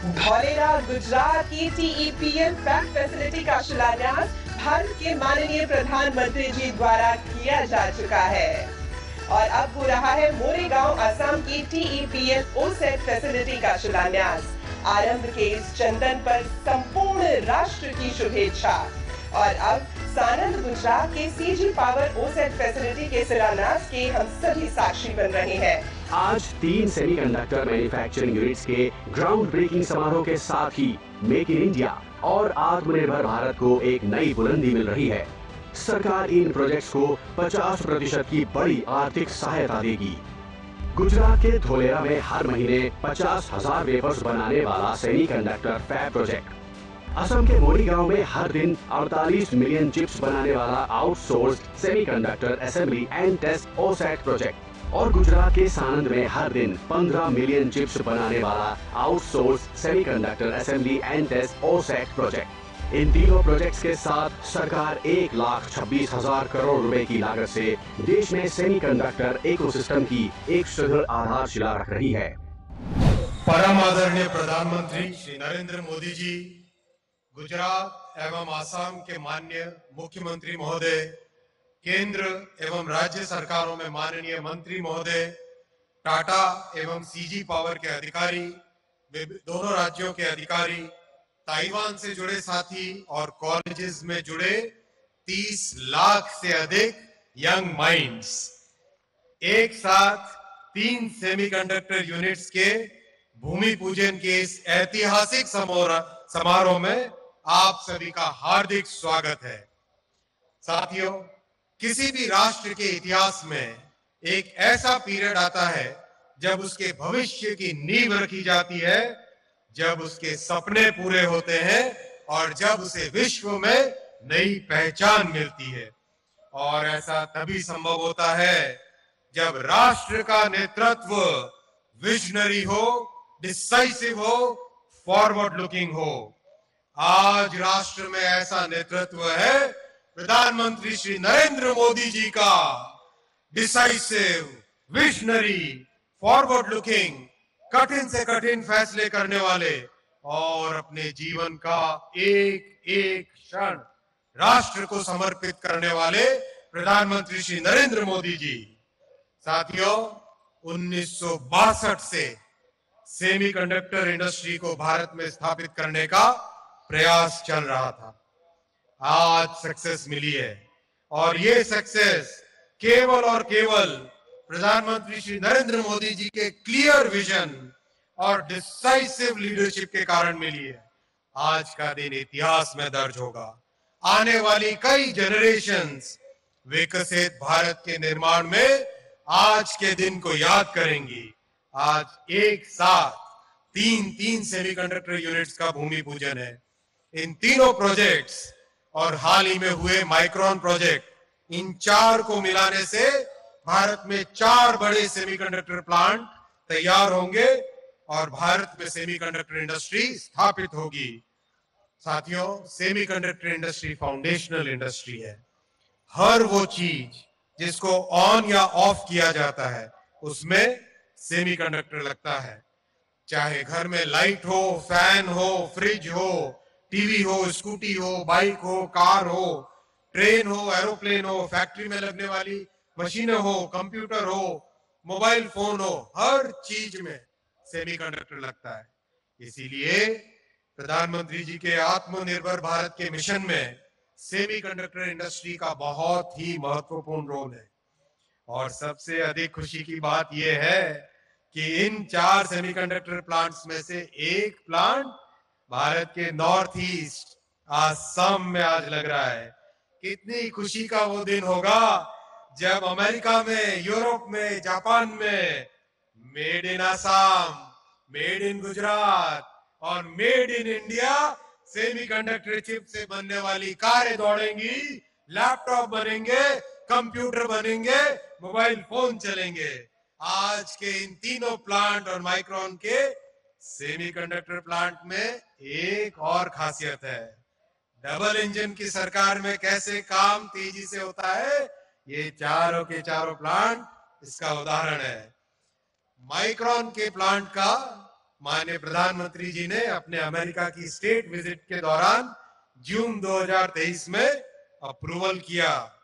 धौलेरा गुजरात की TEPL fab facility का शिलान्यास भारत के माननीय प्रधानमंत्री जी द्वारा किया जा चुका है और अब हो रहा है मोरेगांव असम की TEPL ओसेट फैसिलिटी का शिलान्यास। आरंभ के इस चंदन पर संपूर्ण राष्ट्र की शुभेच्छा। और अब सानंद गुजरात के CG पावर ओसेट फैसिलिटी के शिलान्यास के हम सभी साक्षी बन रहे हैं। आज 3 सेमीकंडक्टर मैन्युफैक्चरिंग यूनिट्स के ग्राउंड ब्रेकिंग समारोह के साथ ही मेक इन इंडिया और आत्मनिर्भर भारत को एक नई बुलंदी मिल रही है। सरकार इन प्रोजेक्ट्स को 50% की बड़ी आर्थिक सहायता देगी। गुजरात के धोलेरा में हर महीने 50,000 वेफर्स बनाने वाला सेमीकंडक्टर फैब प्रोजेक्ट, असम के मोरीगांव में हर दिन 48 मिलियन चिप्स बनाने वाला outsourced semiconductor assembly and test OSAT project और गुजरात के सानंद में हर दिन 15 मिलियन चिप्स बनाने वाला outsourced semiconductor assembly and test OSAT project. इन तीनों प्रोजेक्ट्स के साथ सरकार 1,26,000 करोड़ रुपए की लागत से देश में सेमीकंडक्टर इकोसिस्टम की एक सुदृढ़ आधारशिला रख रही है। परम आदरणीय प्रधानमंत्री श्री नरेंद्र मोदी जी, गुजरात एवं आसाम के माननीय मुख्यमंत्री महोदय, केंद्र एवं राज्य सरकारों में माननीय मंत्री महोदय, टाटा एवं CG पावर के अधिकारी, दोनों राज्यों के अधिकारी, ताइवान से जुड़े साथी और कॉलेजेस में जुड़े 30 लाख से अधिक यंग माइंड्स, एक साथ 3 सेमीकंडक्टर यूनिट्स के भूमि पूजन के इस ऐतिहासिक समारोह में आप सभी का हार्दिक स्वागत है। साथियों, किसी भी राष्ट्र के इतिहास में एक ऐसा पीरियड आता है जब उसके भविष्य की नींव रखी जाती है, जब उसके सपने पूरे होते हैं और जब उसे विश्व में नई पहचान मिलती है। और ऐसा तभी संभव होता है जब राष्ट्र का नेतृत्व विजनरी हो, डिसाइसिव हो, फॉरवर्ड लुकिंग हो। आज राष्ट्र में ऐसा नेतृत्व है प्रधानमंत्री श्री नरेंद्र मोदी जी का, डिसाइसिव, विजनरी, फॉरवर्ड लुकिंग, कठिन से कठिन फैसले करने वाले और अपने जीवन का एक एक क्षण राष्ट्र को समर्पित करने वाले प्रधानमंत्री श्री नरेंद्र मोदी जी। साथियों, 1962 से सेमीकंडक्टर इंडस्ट्री को भारत में स्थापित करने का प्रयास चल रहा था। आज सक्सेस मिली है और ये सक्सेस केवल और केवल प्रधानमंत्री श्री नरेंद्र मोदी जी के क्लियर विजन और डिसाइसिव लीडरशिप के कारण मिली है। आज का दिन इतिहास में दर्ज होगा। आने वाली कई जनरेशंस विकसित भारत के निर्माण में आज के दिन को याद करेंगी। आज एक साथ 3 सेमीकंडक्टर यूनिट्स का भूमि पूजन है। इन तीनों प्रोजेक्ट्स और हाल ही में हुए माइक्रोन प्रोजेक्ट, इन 4 को मिलाने से भारत में 4 बड़े सेमीकंडक्टर प्लांट तैयार होंगे और भारत में सेमीकंडक्टर इंडस्ट्री स्थापित होगी। साथियों, सेमीकंडक्टर इंडस्ट्री फाउंडेशनल इंडस्ट्री है। हर वो चीज जिसको ऑन या ऑफ किया जाता है उसमें सेमीकंडक्टर लगता है। चाहे घर में लाइट हो, फैन हो, फ्रिज हो, टीवी हो, स्कूटी हो, बाइक हो, कार हो, ट्रेन हो, एरोप्लेन हो, फैक्ट्री में लगने वाली मशीनें हो, कंप्यूटर हो, मोबाइल फोन हो, हर चीज में सेमीकंडक्टर लगता है। इसीलिए प्रधानमंत्री जी के आत्मनिर्भर भारत के मिशन में सेमीकंडक्टर इंडस्ट्री का बहुत ही महत्वपूर्ण रोल है। और सबसे अधिक खुशी की बात यह है कि इन 4 सेमीकंडक्टर प्लांट्स में से एक प्लांट भारत के नॉर्थ ईस्ट असम में आज लग रहा है। कितनी खुशी का वो दिन होगा जब अमेरिका में, यूरोप में, जापान में made in Assam, made in Gujarat और made in India semiconductor chip से बनने वाली कारें दौड़ेंगी, लैपटॉप बनेंगे, कंप्यूटर बनेंगे, मोबाइल फोन चलेंगे। आज के इन तीनों प्लांट और माइक्रोन के सेमीकंडक्टर प्लांट में एक और खासियत है। डबल इंजन की सरकार में कैसे काम तेजी से होता है, ये चारों के चारों प्लांट इसका उदाहरण है। माइक्रोन के प्लांट का माननीय प्रधानमंत्री जी ने अपने अमेरिका की स्टेट विजिट के दौरान जून 2023 में अप्रूवल किया।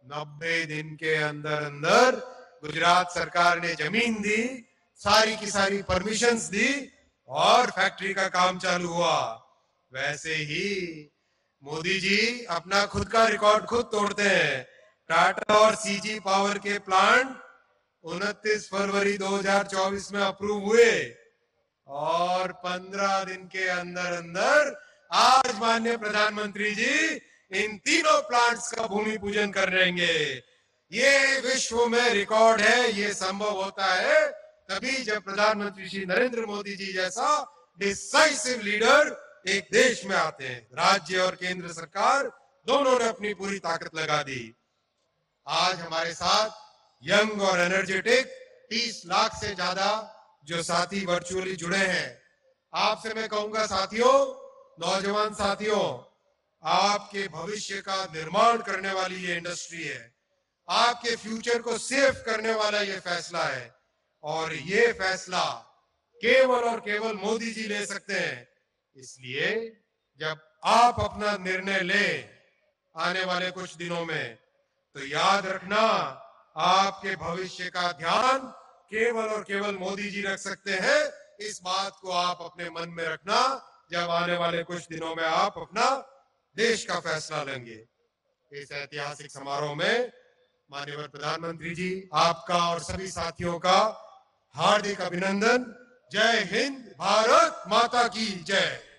90 दिन के अंदर अंदर गुजरात सरकार ने जमीन दी, सारी की सारी परमिशंस दी और फैक्ट्री का काम चालू हुआ। वैसे ही मोदी जी अपना खुद का रिकॉर्ड खुद तोड़ते हैं। टाटा और सीजी पावर के प्लांट 29 फरवरी 2024 में अप्रूव हुए और 15 दिन के अंदर अंदर आज माननीय प्रधानमंत्री जी इन तीनों प्लांट्स का भूमि पूजन कर रहेंगे। ये विश्व में रिकॉर्ड है। ये संभव होता है तभी जब प्रधानमंत्री श्री नरेंद्र मोदी जी जैसा डिसाइसिव लीडर एक देश में आते हैं। राज्य और केंद्र सरकार दोनों ने अपनी पूरी ताकत लगा दी। आज हमारे साथ यंग और एनर्जेटिक 30 लाख से ज्यादा जो साथी वर्चुअली जुड़े हैं। आपसे मैं कहूंगा साथियों, नौजवान साथियों, आपके भविष्य का निर्माण करने वाली ये इंडस्ट्री है। आपके फ्यूचर को सेफ करने वाला ये फैसला है और ये फैसला केवल और केवल मोदी जी ले सकते हैं। इसलिए जब आप अपना निर्णय लें आने वाले कुछ दिनों में, तो याद रखना आपके भविष्य का ध्यान केवल और केवल मोदी जी रख सकते हैं। इस बात को आप अपने मन में रखना जब आने वाले कुछ दिनों में आप अपना देश का फैसला लेंगे। इस ऐतिहासिक समारोह में माननीय प्रधानमंत्री जी, आपका और सभी साथियों का हार्दिक अभिनंदन। जय हिंद, भारत माता की जय।